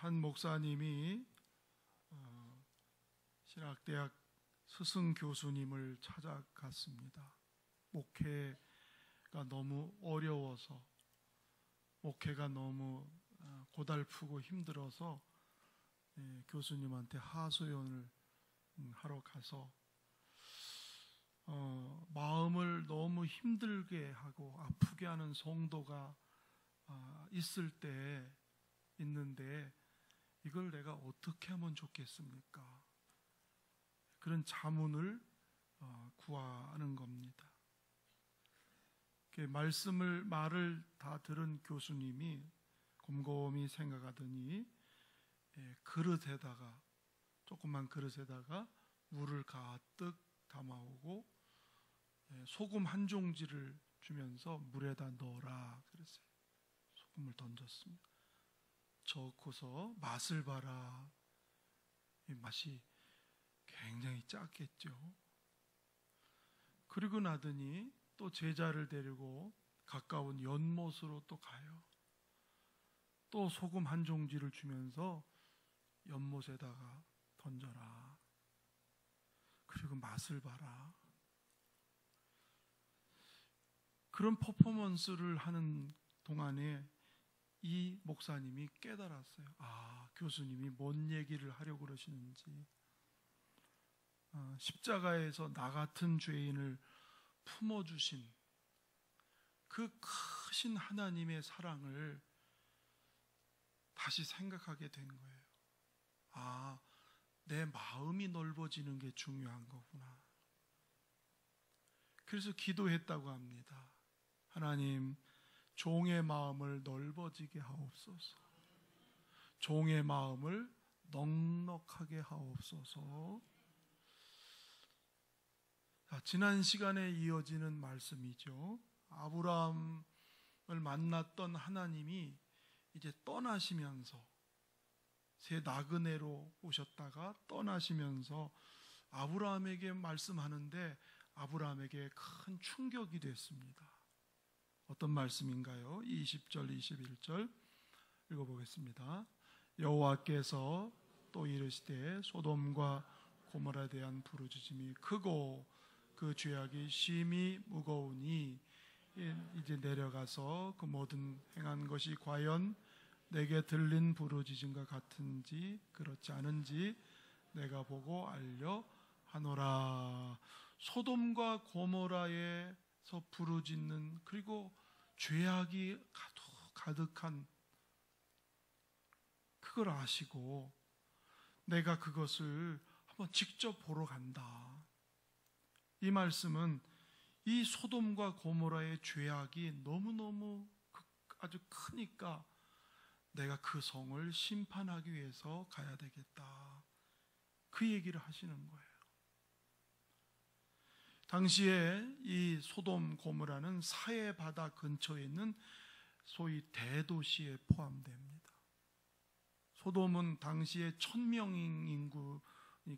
한 목사님이 신학대학 스승 교수님을 찾아갔습니다. 목회가 너무 어려워서, 목회가 너무 고달프고 힘들어서 교수님한테 하소연을 하러 가서 마음을 너무 힘들게 하고 아프게 하는 성도가 있는데 이걸 내가 어떻게 하면 좋겠습니까? 그런 자문을 구하는 겁니다. 말을 다 들은 교수님이 곰곰이 생각하더니 조그만 그릇에다가 물을 가득 담아오고 소금 한 종지를 주면서 물에다 넣어라 그랬어요. 소금을 던졌습니다. 저고서 맛을 봐라. 이 맛이 굉장히 짰겠죠. 그리고 나더니 또 제자를 데리고 가까운 연못으로 또 가요. 또 소금 한 종지를 주면서 연못에다가 던져라. 그리고 맛을 봐라. 그런 퍼포먼스를 하는 동안에 이 목사님이 깨달았어요. 교수님이 뭔 얘기를 하려고 그러시는지. 십자가에서 나 같은 죄인을 품어주신 그 크신 하나님의 사랑을 다시 생각하게 된 거예요. 내 마음이 넓어지는 게 중요한 거구나. 그래서 기도했다고 합니다. 하나님, 종의 마음을 넓어지게 하옵소서. 종의 마음을 넉넉하게 하옵소서. 지난 시간에 이어지는 말씀이죠. 아브라함을 만났던 하나님이 이제 떠나시면서 새 나그네로 오셨다가 떠나시면서 아브라함에게 말씀하는데 아브라함에게 큰 충격이 됐습니다. 어떤 말씀인가요? 20절, 21절 읽어보겠습니다. 여호와께서 또 이르시되 소돔과 고모라에 대한 부르짖음이 크고 그 죄악이 심히 무거우니 이제 내려가서 그 모든 행한 것이 과연 내게 들린 부르짖음과 같은지 그렇지 않은지 내가 보고 알려 하노라. 소돔과 고모라에서 부르짖는, 그리고 죄악이 가득한 그걸 아시고 내가 그것을 한번 직접 보러 간다. 이 말씀은 이 소돔과 고모라의 죄악이 너무너무 아주 크니까 내가 그 성을 심판하기 위해서 가야 되겠다. 그 얘기를 하시는 거예요. 당시에 이 소돔 고모라는 사해 바다 근처에 있는 소위 대도시에 포함됩니다. 소돔은 당시에 1000명 인구,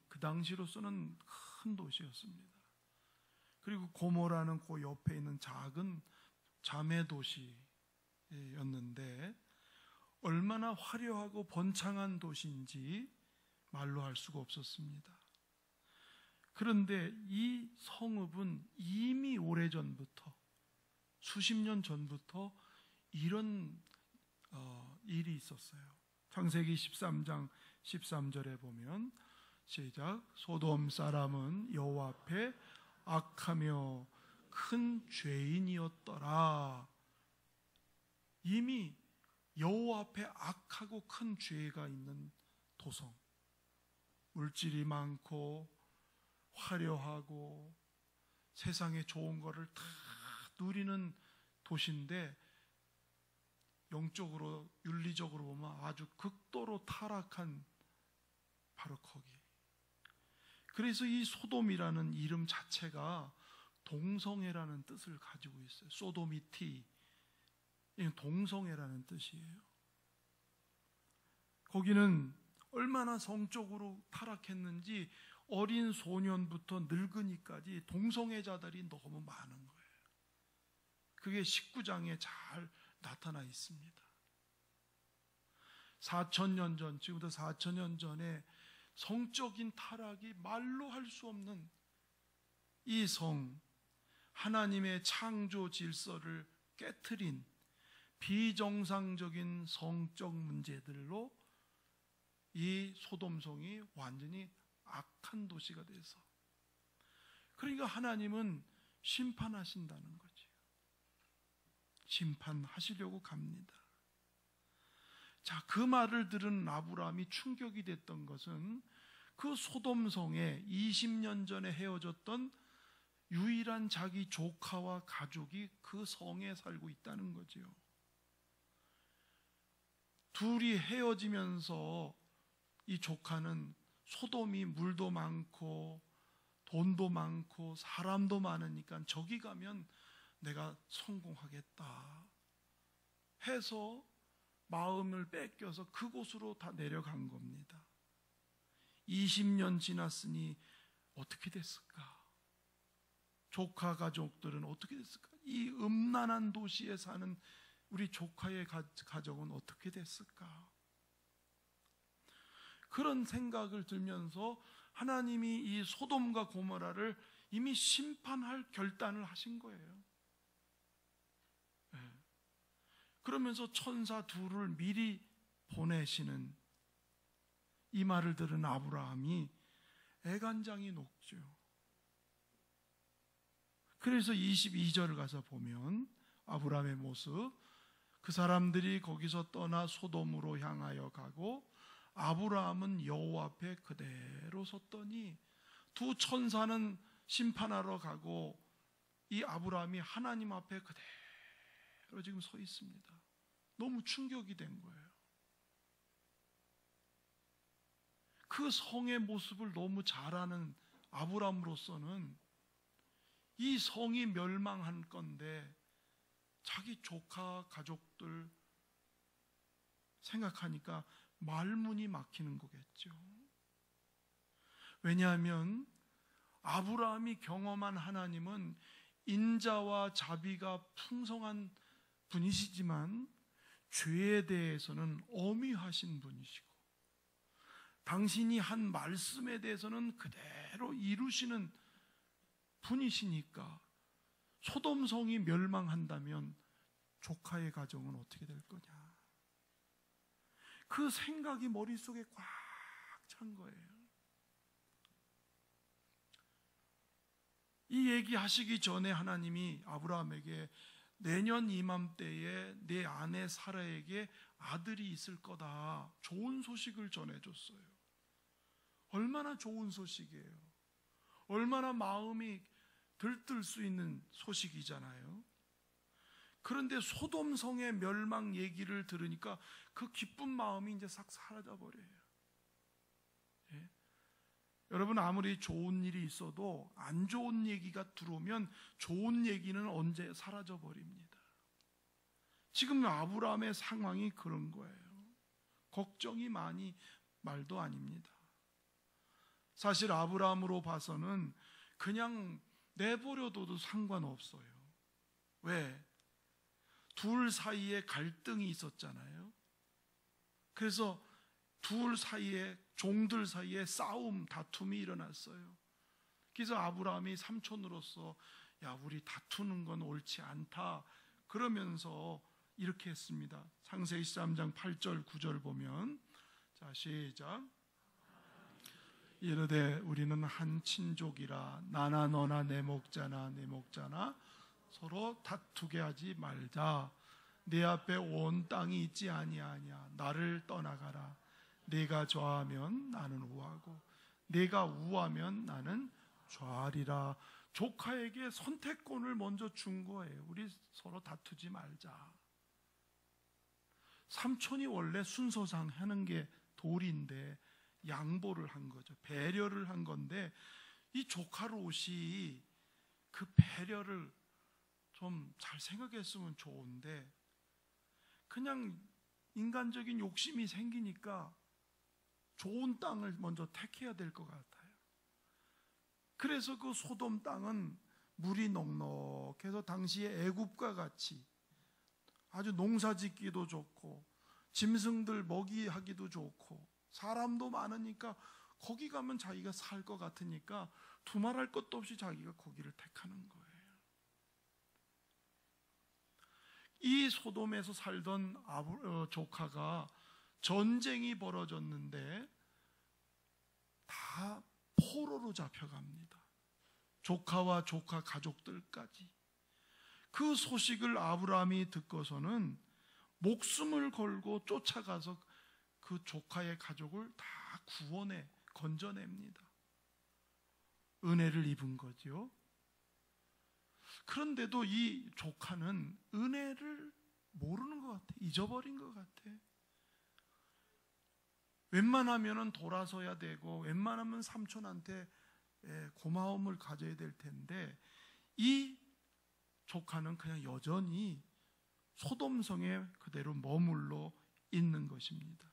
그 당시로서는 큰 도시였습니다. 그리고 고모라는 그 옆에 있는 작은 자매 도시였는데 얼마나 화려하고 번창한 도시인지 말로 할 수가 없었습니다. 그런데 이 성읍은 이미 오래전부터, 수십 년 전부터 이런 일이 있었어요. 창세기 13장 13절에 보면 시작, 소돔 사람은 여호와 앞에 악하며 큰 죄인이었더라. 이미 여호와 앞에 악하고 큰 죄가 있는 도성, 물질이 많고 화려하고 세상에 좋은 거를 다 누리는 도시인데 영적으로, 윤리적으로 보면 아주 극도로 타락한 바로 거기. 그래서 이 소돔이라는 이름 자체가 동성애라는 뜻을 가지고 있어요. 소도미티, 동성애라는 뜻이에요. 거기는 얼마나 성적으로 타락했는지 어린 소년부터 늙은이까지 동성애자들이 너무 많은 거예요. 그게 19장에 잘 나타나 있습니다. 4,000년 전, 지금부터 4,000년 전에 성적인 타락이 말로 할 수 없는 이 성, 하나님의 창조 질서를 깨트린 비정상적인 성적 문제들로 이 소돔성이 완전히 악한 도시가 돼서, 그러니까 하나님은 심판하신다는 거지. 심판하시려고 갑니다. 자, 그 말을 들은 아브라함이 충격이 됐던 것은 그 소돔성에 20년 전에 헤어졌던 유일한 자기 조카와 가족이 그 성에 살고 있다는 거지요. 둘이 헤어지면서 이 조카는 소돔이 물도 많고 돈도 많고 사람도 많으니까 저기 가면 내가 성공하겠다 해서 마음을 뺏겨서 그곳으로 다 내려간 겁니다. 20년 지났으니 어떻게 됐을까? 조카 가족들은 어떻게 됐을까? 이 음란한 도시에 사는 우리 조카의 가정은 어떻게 됐을까? 그런 생각을 들면서 하나님이 이 소돔과 고모라를 이미 심판할 결단을 하신 거예요. 그러면서 천사 둘을 미리 보내시는 이 말을 들은 아브라함이 애간장이 녹죠. 그래서 22절을 가서 보면 아브라함의 모습, 그 사람들이 거기서 떠나 소돔으로 향하여 가고 아브라함은 여호와 앞에 그대로 섰더니, 두 천사는 심판하러 가고 이 아브라함이 하나님 앞에 그대로 지금 서 있습니다. 너무 충격이 된 거예요. 그 성의 모습을 너무 잘 아는 아브라함으로서는 이 성이 멸망한 건데 자기 조카 가족들 생각하니까 말문이 막히는 거겠죠. 왜냐하면 아브라함이 경험한 하나님은 인자와 자비가 풍성한 분이시지만 죄에 대해서는 엄위하신 분이시고, 당신이 한 말씀에 대해서는 그대로 이루시는 분이시니까 소돔성이 멸망한다면 조카의 가정은 어떻게 될 거냐, 그 생각이 머릿속에 꽉 찬 거예요. 이 얘기 하시기 전에 하나님이 아브라함에게 내년 이맘때에 내 아내 사라에게 아들이 있을 거다, 좋은 소식을 전해줬어요. 얼마나 좋은 소식이에요. 얼마나 마음이 들뜰 수 있는 소식이잖아요. 그런데 소돔성의 멸망 얘기를 들으니까 그 기쁜 마음이 이제 싹 사라져 버려요. 예? 여러분, 아무리 좋은 일이 있어도 안 좋은 얘기가 들어오면 좋은 얘기는 언제 사라져 버립니다. 지금 아브라함의 상황이 그런 거예요. 걱정이 많이 말도 아닙니다. 사실 아브라함으로 봐서는 그냥 내버려둬도 상관없어요. 왜? 둘 사이에 갈등이 있었잖아요. 그래서 둘 사이에, 종들 사이에 싸움, 다툼이 일어났어요. 그래서 아브라함이 삼촌으로서 야, 우리 다투는 건 옳지 않다 그러면서 이렇게 했습니다. 창세기 13장 8절 9절 보면, 자, 시작. 이르되 우리는 한 친족이라 나나 너나 내 목자나 내 목자나 서로 다투게 하지 말자. 내 앞에 온 땅이 있지 아니하냐. 나를 떠나가라. 내가 좌하면 나는 우하고 내가 우하면 나는 좌하리라. 조카에게 선택권을 먼저 준 거예요. 우리 서로 다투지 말자. 삼촌이 원래 순서상 하는 게 도리인데 양보를 한 거죠. 배려를 한 건데, 이 조카롯이 그 배려를 좀 잘 생각했으면 좋은데 그냥 인간적인 욕심이 생기니까 좋은 땅을 먼저 택해야 될 것 같아요. 그래서 그 소돔 땅은 물이 넉넉해서 당시에 애굽과 같이 아주 농사짓기도 좋고 짐승들 먹이하기도 좋고 사람도 많으니까 거기 가면 자기가 살 것 같으니까 두말할 것도 없이 자기가 거기를 택하는 거예요. 이 소돔에서 살던 조카가 전쟁이 벌어졌는데 다 포로로 잡혀갑니다. 조카와 조카 가족들까지. 그 소식을 아브라함이 듣고서는 목숨을 걸고 쫓아가서 그 조카의 가족을 다 구원해 건져냅니다. 은혜를 입은 거죠. 그런데도 이 조카는 은혜를 모르는 것 같아. 잊어버린 것 같아. 웬만하면 돌아서야 되고 웬만하면 삼촌한테 고마움을 가져야 될 텐데 이 조카는 그냥 여전히 소돔성에 그대로 머물러 있는 것입니다.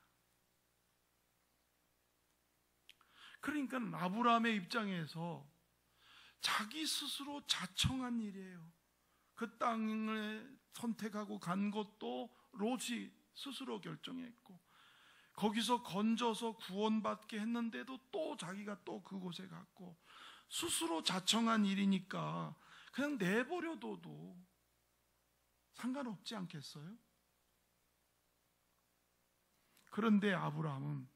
그러니까 아브라함의 입장에서 자기 스스로 자청한 일이에요. 그 땅을 선택하고 간 것도 롯이 스스로 결정했고 거기서 건져서 구원받게 했는데도 또 자기가 또 그곳에 갔고 스스로 자청한 일이니까 그냥 내버려둬도 상관없지 않겠어요? 그런데 아브라함은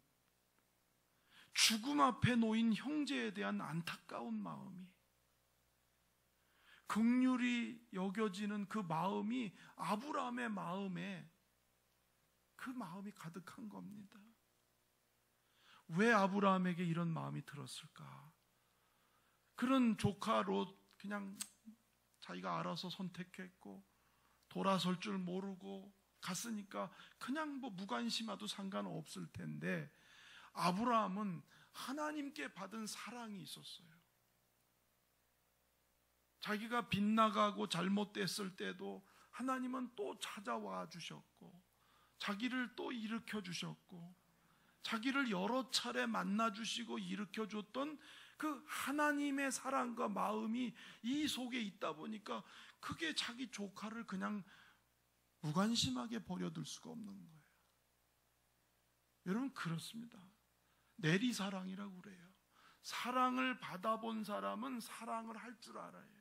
죽음 앞에 놓인 형제에 대한 안타까운 마음이 긍휼히 여겨지는 그 마음이 아브라함의 마음에 그 마음이 가득한 겁니다. 왜 아브라함에게 이런 마음이 들었을까? 그런 조카 롯 그냥 자기가 알아서 선택했고 돌아설 줄 모르고 갔으니까 그냥 뭐 무관심해도 상관없을 텐데 아브라함은 하나님께 받은 사랑이 있었어요. 자기가 빗나가고 잘못됐을 때도 하나님은 또 찾아와 주셨고 자기를 또 일으켜 주셨고 자기를 여러 차례 만나 주시고 일으켜 줬던 그 하나님의 사랑과 마음이 이 속에 있다 보니까 그게 자기 조카를 그냥 무관심하게 버려둘 수가 없는 거예요. 여러분 그렇습니다. 내리사랑이라고 그래요. 사랑을 받아본 사람은 사랑을 할 줄 알아요.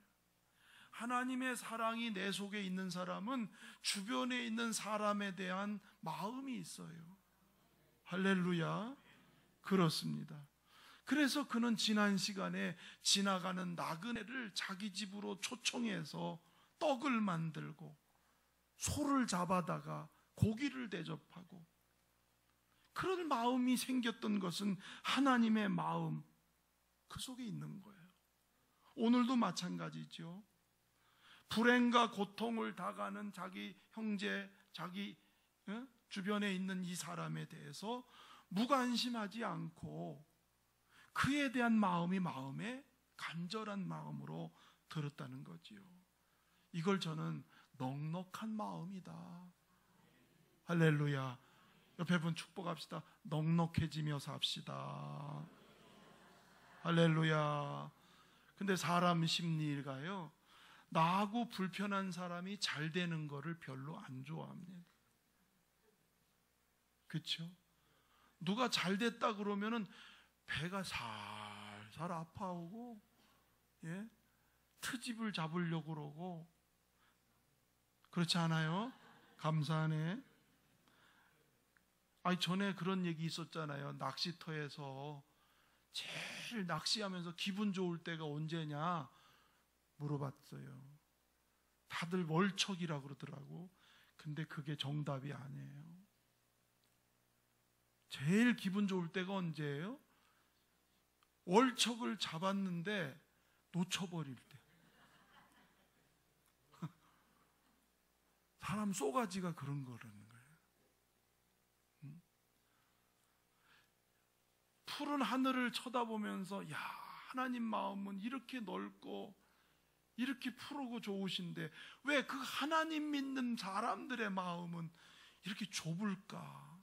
하나님의 사랑이 내 속에 있는 사람은 주변에 있는 사람에 대한 마음이 있어요. 할렐루야. 그렇습니다. 그래서 그는 지난 시간에 지나가는 나그네를 자기 집으로 초청해서 떡을 만들고 소를 잡아다가 고기를 대접하고 그런 마음이 생겼던 것은 하나님의 마음 그 속에 있는 거예요. 오늘도 마찬가지죠. 불행과 고통을 당하는 자기 형제, 자기 주변에 있는 이 사람에 대해서 무관심하지 않고 그에 대한 마음이 마음에 간절한 마음으로 들었다는 거지요. 이걸 저는 넉넉한 마음이다. 할렐루야. 옆에 분 축복합시다. 넉넉해지며 삽시다. 할렐루야. 근데 사람 심리가요, 나하고 불편한 사람이 잘 되는 거를 별로 안 좋아합니다. 그렇죠? 누가 잘 됐다 그러면은 배가 살살 아파오고, 예? 트집을 잡으려고 그러고, 그렇지 않아요? 감사하네. 아니, 전에 그런 얘기 있었잖아요. 낚시터에서 제일 낚시하면서 기분 좋을 때가 언제냐 물어봤어요. 다들 월척이라고 그러더라고. 근데 그게 정답이 아니에요. 제일 기분 좋을 때가 언제예요? 월척을 잡았는데 놓쳐버릴 때. 사람 쏘가지가 그런 거라는 거예요. 푸른 하늘을 쳐다보면서 야, 하나님 마음은 이렇게 넓고 이렇게 푸르고 좋으신데 왜 그 하나님 믿는 사람들의 마음은 이렇게 좁을까?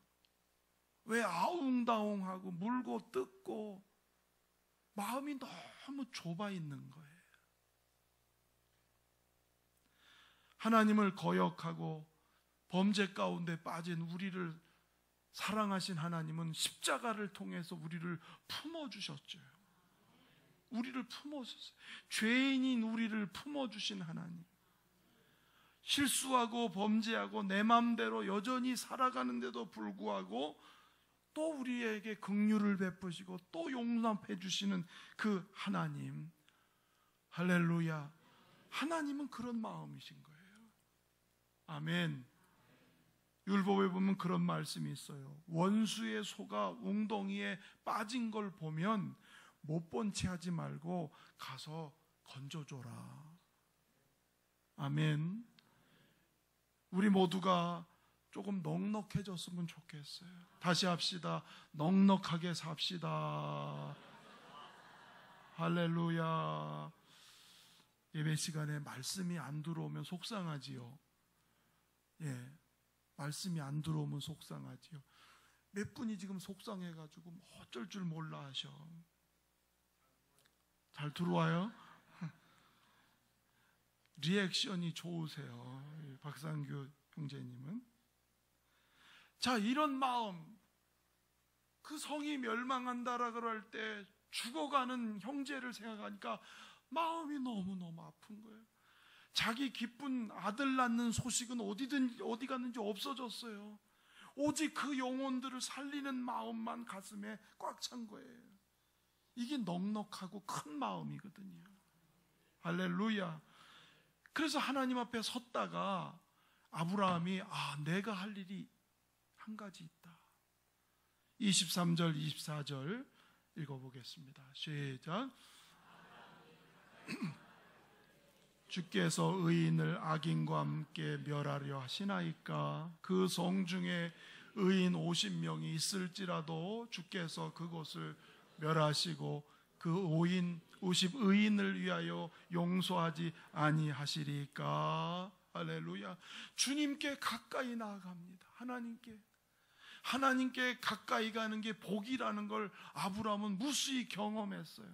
왜 아웅다웅하고 물고 뜯고 마음이 너무 좁아 있는 거예요. 하나님을 거역하고 범죄 가운데 빠진 우리를 사랑하신 하나님은 십자가를 통해서 우리를 품어주셨죠. 우리를 품어주셨어요. 죄인인 우리를 품어주신 하나님. 실수하고 범죄하고 내 맘대로 여전히 살아가는데도 불구하고 또 우리에게 긍휼을 베푸시고 또 용납해 주시는 그 하나님. 할렐루야. 하나님은 그런 마음이신 거예요. 아멘. 율법에 보면 그런 말씀이 있어요. 원수의 소가 웅덩이에 빠진 걸 보면 못 본 채 하지 말고 가서 건져줘라. 아멘. 우리 모두가 조금 넉넉해졌으면 좋겠어요. 다시 합시다. 넉넉하게 삽시다. 할렐루야. 예배 시간에 말씀이 안 들어오면 속상하지요. 예, 말씀이 안 들어오면 속상하지요. 몇 분이 지금 속상해가지고 뭐 어쩔 줄 몰라 하셔. 잘 들어와요? 리액션이 좋으세요, 박상규 형제님은. 자, 이런 마음, 그 성이 멸망한다라 그럴 때 죽어가는 형제를 생각하니까 마음이 너무너무 아픈 거예요. 자기 기쁜 아들 낳는 소식은 어디 갔는지 없어졌어요. 오직 그 영혼들을 살리는 마음만 가슴에 꽉 찬 거예요. 이게 넉넉하고 큰 마음이거든요. 할렐루야. 그래서 하나님 앞에 섰다가 아브라함이 내가 할 일이 한 가지 있다. 23절 24절 읽어보겠습니다. 시작. 주께서 의인을 악인과 함께 멸하려 하시나이까. 그 성 중에 의인 50명이 있을지라도 주께서 그곳을 멸하시고 그 50의인을 위하여 용서하지 아니하시리까. 할렐루야. 주님께 가까이 나아갑니다. 하나님께 가까이 가는 게 복이라는 걸 아브라함은 무수히 경험했어요.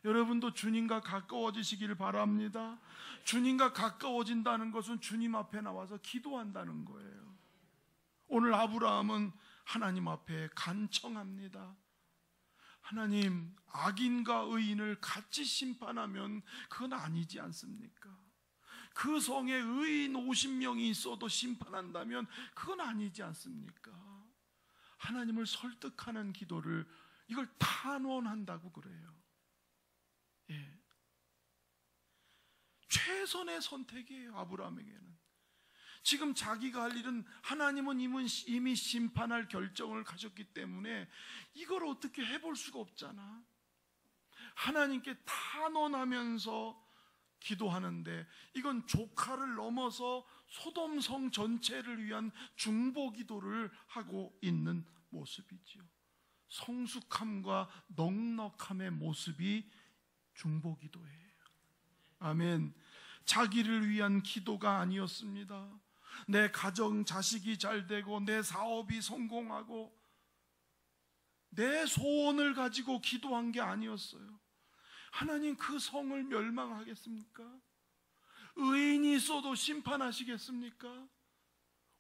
여러분도 주님과 가까워지시기를 바랍니다. 주님과 가까워진다는 것은 주님 앞에 나와서 기도한다는 거예요. 오늘 아브라함은 하나님 앞에 간청합니다. 하나님, 악인과 의인을 같이 심판하면 그건 아니지 않습니까? 그 성에 의인 50명이 있어도 심판한다면 그건 아니지 않습니까? 하나님을 설득하는 기도를, 이걸 탄원한다고 그래요. 예. 최선의 선택이에요, 아브라함에게는. 지금 자기가 할 일은, 하나님은 이미 심판할 결정을 가셨기 때문에 이걸 어떻게 해볼 수가 없잖아. 하나님께 탄원하면서 기도하는데, 이건 조카를 넘어서 소돔성 전체를 위한 중보 기도를 하고 있는 모습이지요. 성숙함과 넉넉함의 모습이 중보 기도예요. 아멘. 자기를 위한 기도가 아니었습니다. 내 가정, 자식이 잘 되고 내 사업이 성공하고 내 소원을 가지고 기도한 게 아니었어요. 하나님, 그 성을 멸망하겠습니까? 의인이 있어도 심판하시겠습니까?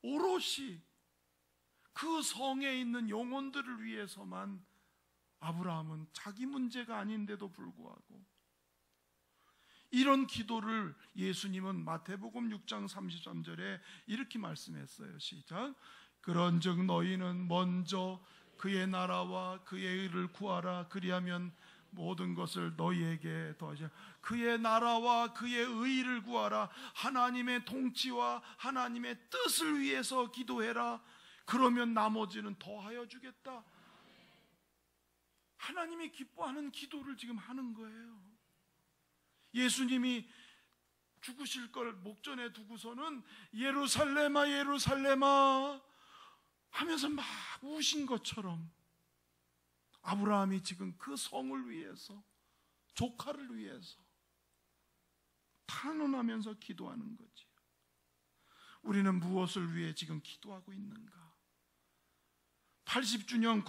오롯이 그 성에 있는 영혼들을 위해서만 아브라함은 자기 문제가 아닌데도 불구하고 이런 기도를 예수님은 마태복음 6장 33절에 이렇게 말씀했어요. 시작. 그런즉 너희는 먼저 그의 나라와 그의 의를 구하라. 그리하면 모든 것을 너희에게 더하시라. 그의 나라와 그의 의를 구하라. 하나님의 통치와 하나님의 뜻을 위해서 기도해라. 그러면 나머지는 더하여 주겠다. 하나님이 기뻐하는 기도를 지금 하는 거예요. 예수님이 죽으실 걸 목전에 두고서는 예루살렘아 예루살렘아 하면서 막 우신 것처럼 아브라함이 지금 그 성을 위해서, 조카를 위해서 탄원하면서 기도하는 거지. 우리는 무엇을 위해 지금 기도하고 있는가? 80주년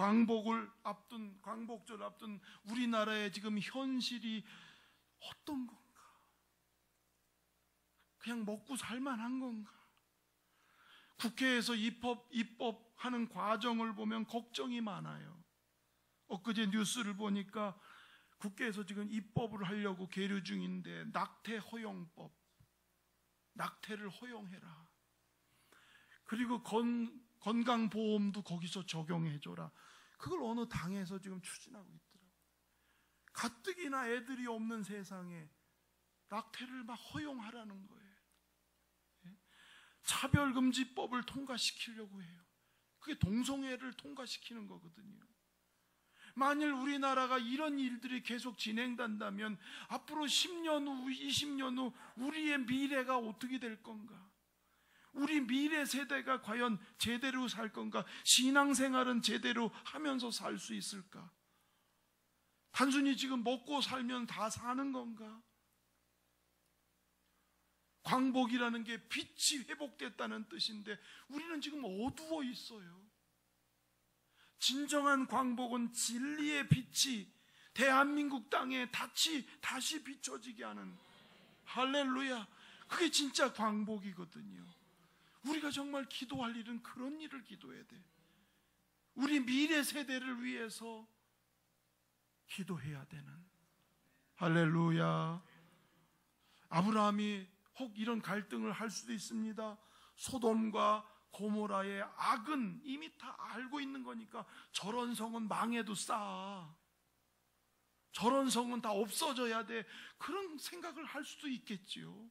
광복절 앞둔 우리나라의 지금 현실이 어떤 건가? 그냥 먹고 살만한 건가? 국회에서 입법하는 과정을 보면 걱정이 많아요. 엊그제 뉴스를 보니까 국회에서 지금 입법을 하려고 계류 중인데 낙태 허용법, 낙태를 허용해라. 그리고 건강보험도 거기서 적용해줘라. 그걸 어느 당에서 지금 추진하고 있더라고요. 가뜩이나 애들이 없는 세상에 낙태를 막 허용하라는 거예요. 차별금지법을 통과시키려고 해요. 그게 동성애를 통과시키는 거거든요. 만일 우리나라가 이런 일들이 계속 진행된다면 앞으로 10년 후, 20년 후 우리의 미래가 어떻게 될 건가? 우리 미래 세대가 과연 제대로 살 건가? 신앙생활은 제대로 하면서 살 수 있을까? 단순히 지금 먹고 살면 다 사는 건가? 광복이라는 게 빛이 회복됐다는 뜻인데 우리는 지금 어두워 있어요. 진정한 광복은 진리의 빛이 대한민국 땅에 다시 비춰지게 하는, 할렐루야, 그게 진짜 광복이거든요. 우리가 정말 기도할 일은 그런 일을 기도해야 돼. 우리 미래 세대를 위해서 기도해야 되는, 할렐루야. 아브라함이 혹 이런 갈등을 할 수도 있습니다. 소돔과 고모라의 악은 이미 다 알고 있는 거니까 저런 성은 망해도 싸, 저런 성은 다 없어져야 돼, 그런 생각을 할 수도 있겠지요.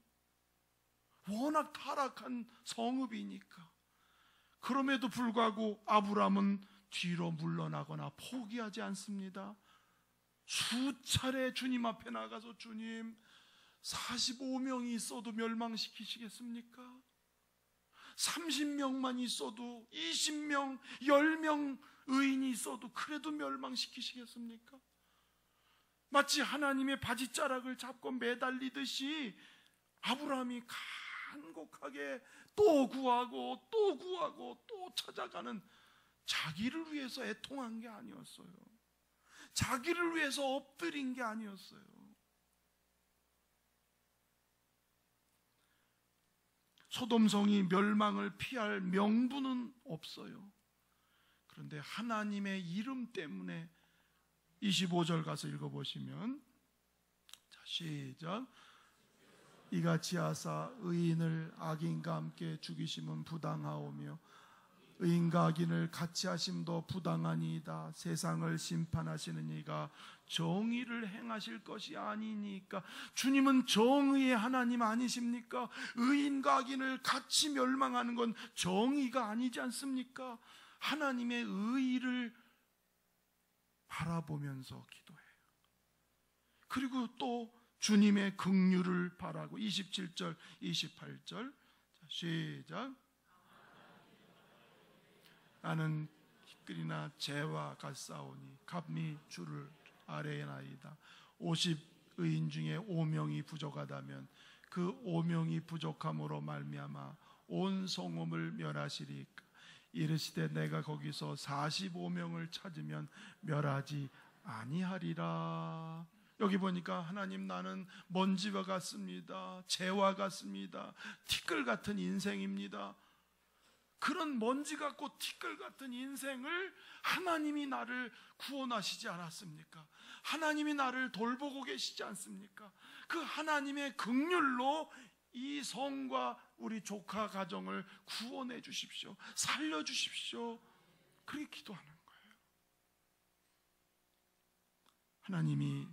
워낙 타락한 성읍이니까. 그럼에도 불구하고 아브라함은 뒤로 물러나거나 포기하지 않습니다. 수차례 주님 앞에 나가서 주님, 45명이 있어도 멸망시키시겠습니까? 30명만 있어도, 20명, 10명 의인이 있어도 그래도 멸망시키시겠습니까? 마치 하나님의 바지자락을 잡고 매달리듯이 아브라함이 간곡하게 또 구하고 또 구하고 또 찾아가는, 자기를 위해서 애통한 게 아니었어요. 자기를 위해서 엎드린 게 아니었어요. 소돔성이 멸망을 피할 명분은 없어요. 그런데 하나님의 이름 때문에 25절 가서 읽어보시면, 자, 시작. 이같이 하사 의인을 악인과 함께 죽이심은 부당하오며 의인과 악인을 같이 하심도 부당하니이다. 세상을 심판하시는 이가 정의를 행하실 것이 아니니까. 주님은 정의의 하나님 아니십니까? 의인과 악인을 같이 멸망하는 건 정의가 아니지 않습니까? 하나님의 의의를 바라보면서 기도해요. 그리고 또 주님의 긍휼을 바라고, 27절, 28절, 시작. 나는 기끌이나 재와 같사오니 감히 주를 아뢰나이다. 50의인 중에 5명이 부족하다면 그 5명이 부족함으로 말미암아 온 성읍을 멸하시리까. 이르시되 내가 거기서 45명을 찾으면 멸하지 아니하리라. 여기 보니까 하나님, 나는 먼지와 같습니다. 재와 같습니다. 티끌 같은 인생입니다. 그런 먼지 같고 티끌 같은 인생을 하나님이 나를 구원하시지 않았습니까? 하나님이 나를 돌보고 계시지 않습니까? 그 하나님의 긍휼로 이 성과 우리 조카 가정을 구원해 주십시오. 살려 주십시오. 그렇게 기도하는 거예요. 하나님이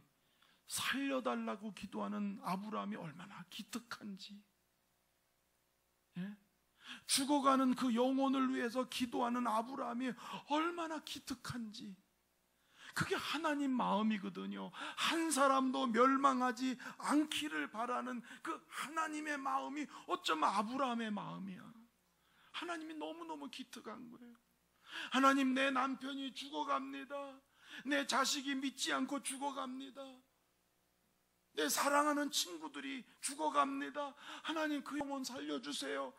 살려달라고 기도하는 아브라함이 얼마나 기특한지, 예? 죽어가는 그 영혼을 위해서 기도하는 아브라함이 얼마나 기특한지, 그게 하나님 마음이거든요. 한 사람도 멸망하지 않기를 바라는 그 하나님의 마음이 어쩌면 아브라함의 마음이야. 하나님이 너무너무 기특한 거예요. 하나님, 내 남편이 죽어갑니다. 내 자식이 믿지 않고 죽어갑니다. 내 사랑하는 친구들이 죽어갑니다. 하나님, 그 영혼 살려주세요.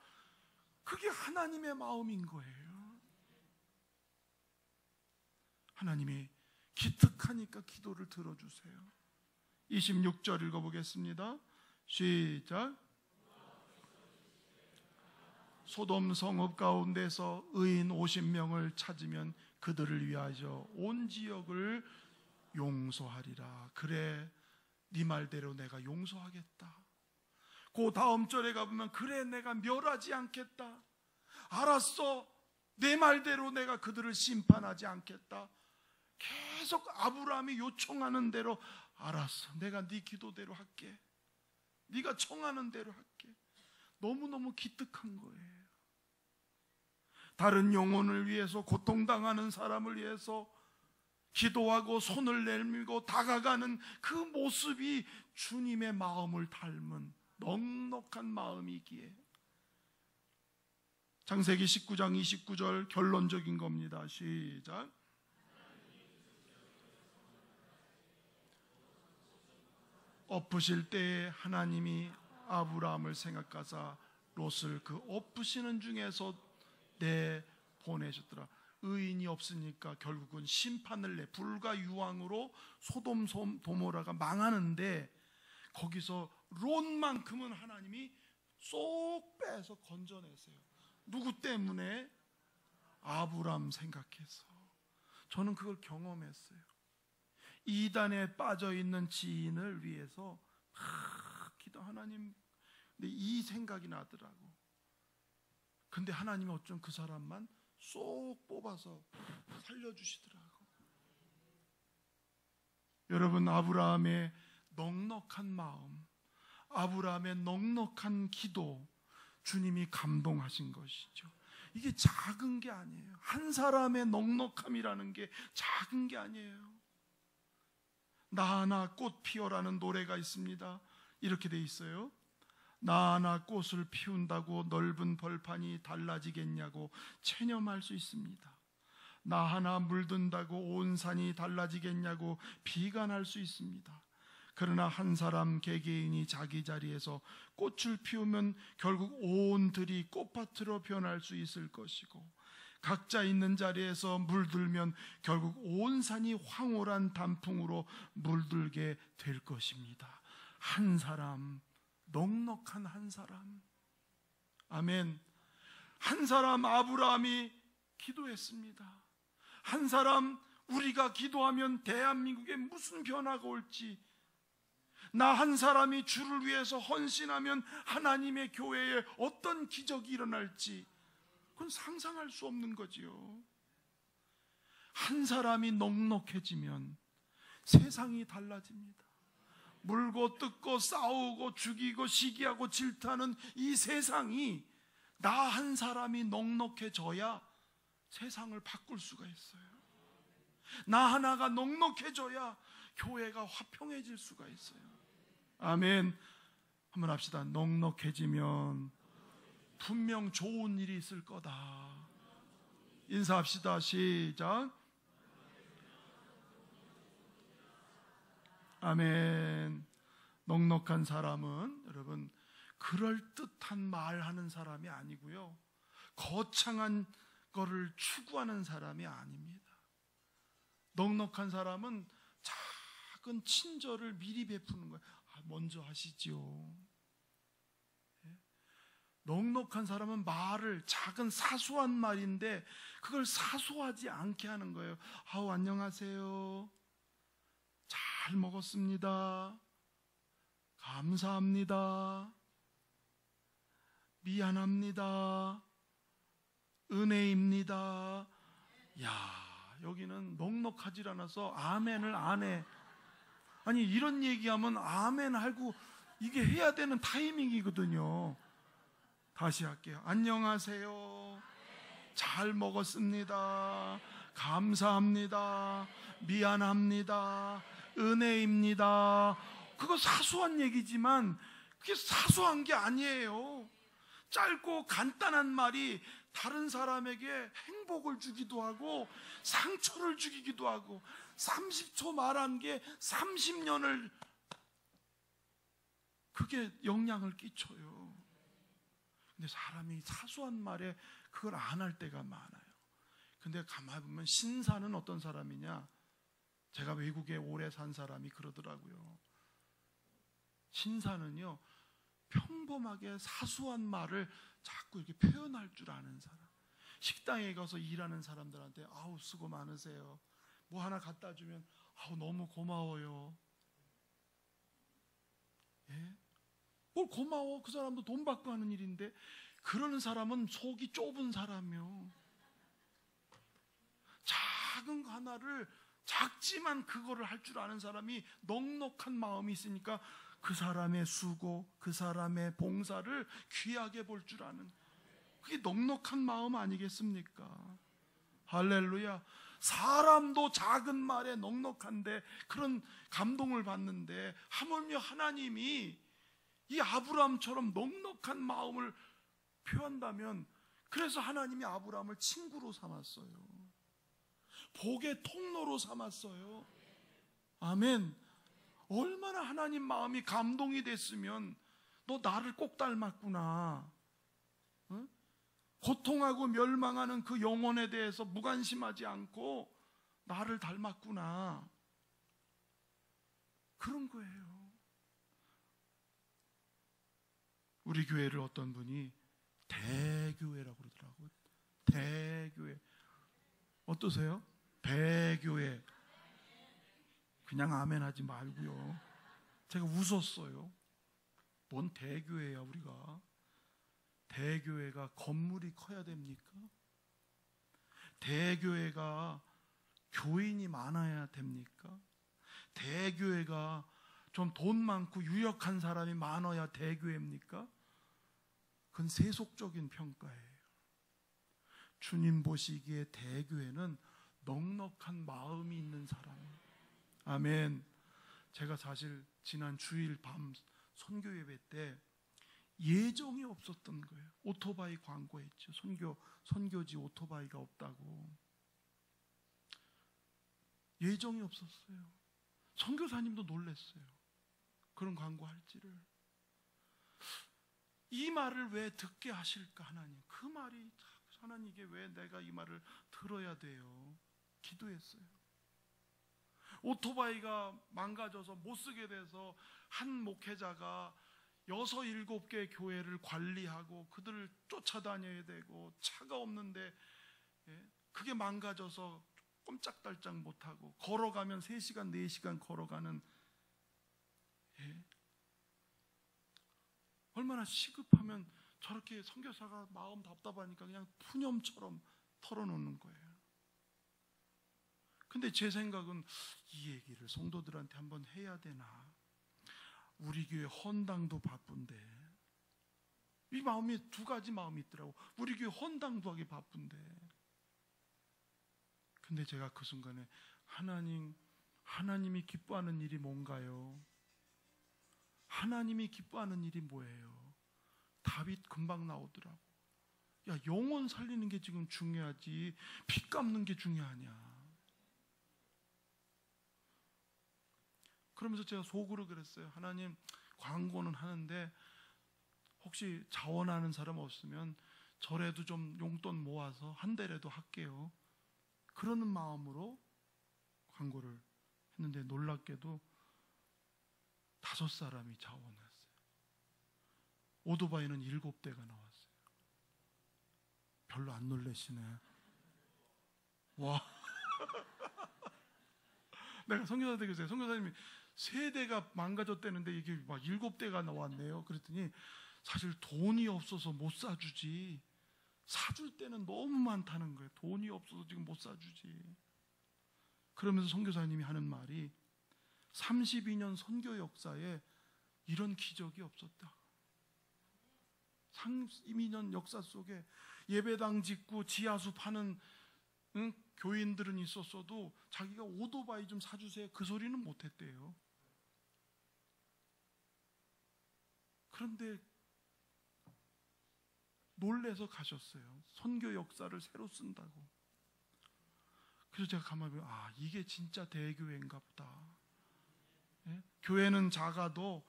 그게 하나님의 마음인 거예요. 하나님이 기특하니까 기도를 들어주세요. 26절 읽어보겠습니다. 시작. 소돔 성읍 가운데서 의인 50명을 찾으면 그들을 위하여 온 지역을 용서하리라. 그래, 네 말대로 내가 용서하겠다. 그 다음 절에 가보면 그래, 내가 멸하지 않겠다. 알았어, 내 말대로 내가 그들을 심판하지 않겠다. 계속 아브라함이 요청하는 대로, 알았어, 내가 네 기도대로 할게. 네가 청하는 대로 할게. 너무너무 기특한 거예요. 다른 영혼을 위해서, 고통당하는 사람을 위해서 기도하고 손을 내밀고 다가가는 그 모습이 주님의 마음을 닮은 넉넉한 마음이기에. 창세기 19장 29절 결론적인 겁니다. 시작. 엎으실 때에 하나님이 아브라함을 생각하사 롯을 그 엎으시는 중에서 내보내셨더라. 의인이 없으니까 결국은 심판을 내, 불과 유황으로 소돔 고모라가 망하는데, 거기서 롯만큼은 하나님이 쏙 빼서 건져내세요. 누구 때문에? 아브라함 생각해서. 저는 그걸 경험했어요. 이단에 빠져있는 지인을 위해서 기도, 하나님, 근데 이 생각이 나더라고. 근데 하나님이 어쩜 그 사람만 쏙 뽑아서 살려주시더라고. 여러분, 아브라함의 넉넉한 마음, 아브라함의 넉넉한 기도, 주님이 감동하신 것이죠. 이게 작은 게 아니에요. 한 사람의 넉넉함이라는 게 작은 게 아니에요. 나 하나 꽃 피어라는 노래가 있습니다. 이렇게 돼 있어요. 나 하나 꽃을 피운다고 넓은 벌판이 달라지겠냐고 체념할 수 있습니다. 나 하나 물든다고 온 산이 달라지겠냐고 비관할 수 있습니다. 그러나 한 사람 개개인이 자기 자리에서 꽃을 피우면 결국 온 들이 꽃밭으로 변할 수 있을 것이고, 각자 있는 자리에서 물들면 결국 온 산이 황홀한 단풍으로 물들게 될 것입니다. 한 사람, 넉넉한 한 사람. 아멘. 한 사람, 아브라함이 기도했습니다. 한 사람, 우리가 기도하면 대한민국에 무슨 변화가 올지, 나 한 사람이 주를 위해서 헌신하면 하나님의 교회에 어떤 기적이 일어날지, 그건 상상할 수 없는 거지요. 한 사람이 넉넉해지면 세상이 달라집니다. 물고 뜯고 싸우고 죽이고 시기하고 질투하는 이 세상이 나 한 사람이 넉넉해져야 세상을 바꿀 수가 있어요. 나 하나가 넉넉해져야 교회가 화평해질 수가 있어요. 아멘. 한번 합시다. 넉넉해지면 분명 좋은 일이 있을 거다. 인사합시다. 시작. 아멘. 넉넉한 사람은 여러분 그럴듯한 말하는 사람이 아니고요, 거창한 거를 추구하는 사람이 아닙니다. 넉넉한 사람은 작은 친절을 미리 베푸는 거예요. 먼저 하시지요. 넉넉한 사람은 말을, 작은 사소한 말인데 그걸 사소하지 않게 하는 거예요. 아우, 안녕하세요, 잘 먹었습니다, 감사합니다, 미안합니다, 은혜입니다. 야, 여기는 넉넉하지 않아서 아멘을 안 해. 아니, 이런 얘기하면 아멘 하고 이게 해야 되는 타이밍이거든요. 다시 할게요. 안녕하세요, 잘 먹었습니다, 감사합니다, 미안합니다, 은혜입니다. 그거 사소한 얘기지만 그게 사소한 게 아니에요. 짧고 간단한 말이 다른 사람에게 행복을 주기도 하고 상처를 주기도 하고, 30초 말한 게 30년을 그게 영향을 끼쳐요. 근데 사람이 사소한 말에 그걸 안 할 때가 많아요. 근데 가만히 보면 신사는 어떤 사람이냐, 제가 외국에 오래 산 사람이 그러더라고요. 신사는요, 평범하게 사소한 말을 자꾸 이렇게 표현할 줄 아는 사람. 식당에 가서 일하는 사람들한테 아우 수고 많으세요. 뭐 하나 갖다 주면 아우 너무 고마워요. 예? 뭘 고마워? 그 사람도 돈 받고 하는 일인데. 그러는 사람은 속이 좁은 사람이요. 작은 거 하나를, 작지만 그거를 할 줄 아는 사람이 넉넉한 마음이 있으니까 그 사람의 수고, 그 사람의 봉사를 귀하게 볼 줄 아는, 그게 넉넉한 마음 아니겠습니까? 할렐루야. 사람도 작은 말에 넉넉한데 그런 감동을 받는데, 하물며 하나님이 이 아브라함처럼 넉넉한 마음을 표한다면, 그래서 하나님이 아브라함을 친구로 삼았어요. 복의 통로로 삼았어요. 아멘. 얼마나 하나님 마음이 감동이 됐으면, 너 나를 꼭 닮았구나. 어? 고통하고 멸망하는 그 영혼에 대해서 무관심하지 않고 나를 닮았구나. 그런 거예요. 우리 교회를 어떤 분이 대교회라고 그러더라고요. 대교회. 어떠세요? 대교회. 그냥 아멘 하지 말고요. 제가 웃었어요. 뭔 대교회야 우리가. 대교회가 건물이 커야 됩니까? 대교회가 교인이 많아야 됩니까? 대교회가 좀 돈 많고 유력한 사람이 많아야 대교회입니까? 그건 세속적인 평가예요. 주님 보시기에 대교회는 넉넉한 마음이 있는 사람이에요. 아멘. 제가 사실 지난 주일 밤 선교 예배 때 예정이 없었던 거예요. 오토바이 광고했죠. 선교지 오토바이가 없다고. 예정이 없었어요. 선교사님도 놀랐어요. 그런 광고할지를. 이 말을 왜 듣게 하실까 하나님. 그 말이, 하나님 이게 왜 내가 이 말을 들어야 돼요. 기도했어요. 오토바이가 망가져서 못 쓰게 돼서 한 목회자가 6, 7개 교회를 관리하고 그들을 쫓아다녀야 되고, 차가 없는데 그게 망가져서 꼼짝달짝 못하고, 걸어가면 3시간 4시간 걸어가는, 얼마나 시급하면 저렇게 선교사가 마음 답답하니까 그냥 푸념처럼 털어놓는 거예요. 근데 제 생각은 이 얘기를 성도들한테 한번 해야 되나. 우리 교회 헌당도 바쁜데, 이 마음이 두 가지 마음이 있더라고. 우리 교회 헌당도 하기 바쁜데. 근데 제가 그 순간에 하나님이 기뻐하는 일이 뭔가요? 하나님이 기뻐하는 일이 뭐예요? 답이 금방 나오더라고. 야, 영혼 살리는 게 지금 중요하지 빚 갚는 게 중요하냐. 그러면서 제가 속으로 그랬어요. 하나님, 광고는 하는데 혹시 자원하는 사람 없으면 저라도 좀 용돈 모아서 한 대라도 할게요. 그러는 마음으로 광고를 했는데 놀랍게도 5사람이 자원했어요. 오토바이는 7대가 나왔어요. 별로 안 놀라시네. 와. 내가 선교사한테 그랬어요. 선교사님이 3대가 망가졌다는데 이게 막 7대가 나왔네요. 그랬더니 사실 돈이 없어서 못 사주지, 사줄 때는 너무 많다는 거예요. 돈이 없어서 지금 못 사주지. 그러면서 선교사님이 하는 말이 32년 선교 역사에 이런 기적이 없었다. 32년 역사 속에 예배당 짓고 지하수 파는 교인들은 있었어도 자기가 오토바이 좀 사주세요 그 소리는 못했대요. 그런데 놀래서 가셨어요. 선교 역사를 새로 쓴다고. 그래서 제가 가만히 보면 이게 진짜 대교회인가 보다. 예? 교회는 작아도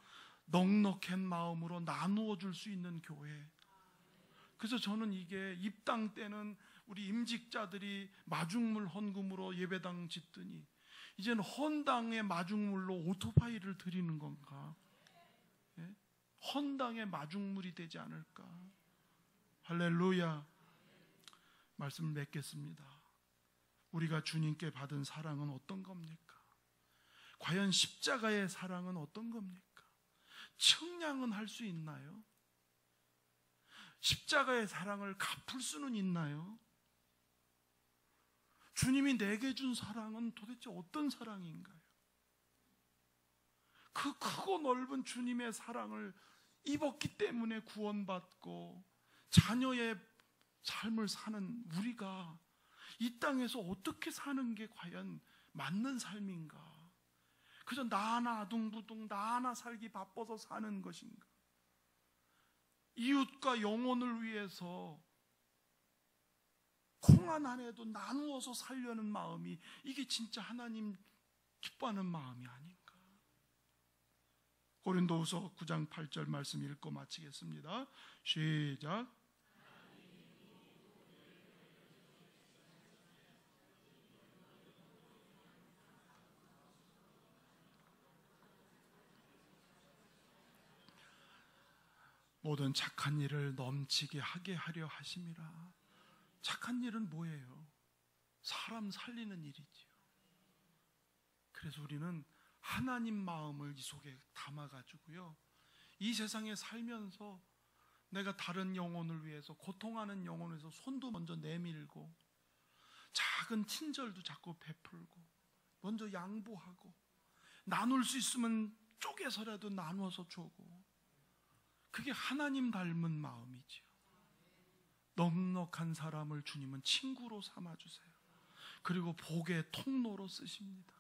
넉넉한 마음으로 나누어 줄 수 있는 교회. 그래서 저는 이게 입당 때는 우리 임직자들이 마중물 헌금으로 예배당 짓더니 이제는 헌당의 마중물로 오토바이를 드리는 건가? 예? 헌당의 마중물이 되지 않을까. 할렐루야. 말씀을 맺겠습니다. 우리가 주님께 받은 사랑은 어떤 겁니까? 과연 십자가의 사랑은 어떤 겁니까? 측량은 할 수 있나요? 십자가의 사랑을 갚을 수는 있나요? 주님이 내게 준 사랑은 도대체 어떤 사랑인가요? 그 크고 넓은 주님의 사랑을 입었기 때문에 구원받고 자녀의 삶을 사는 우리가 이 땅에서 어떻게 사는 게 과연 맞는 삶인가? 그저 나 하나 아둥부둥 나 하나 살기 바빠서 사는 것인가? 이웃과 영혼을 위해서 콩 한 안에도 나누어서 살려는 마음이, 이게 진짜 하나님 기뻐하는 마음이 아닌가? 고린도후서 9장 8절 말씀 읽고 마치겠습니다. 시작. 모든 착한 일을 넘치게 하게 하려 하심이라. 착한 일은 뭐예요? 사람 살리는 일이지요. 그래서 우리는 하나님 마음을 이 속에 담아가지고요, 이 세상에 살면서 내가 다른 영혼을 위해서, 고통하는 영혼을 위해서 손도 먼저 내밀고, 작은 친절도 자꾸 베풀고, 먼저 양보하고, 나눌 수 있으면 쪼개서라도 나눠서 주고, 그게 하나님 닮은 마음이지요. 넉넉한 사람을 주님은 친구로 삼아주세요. 그리고 복의 통로로 쓰십니다.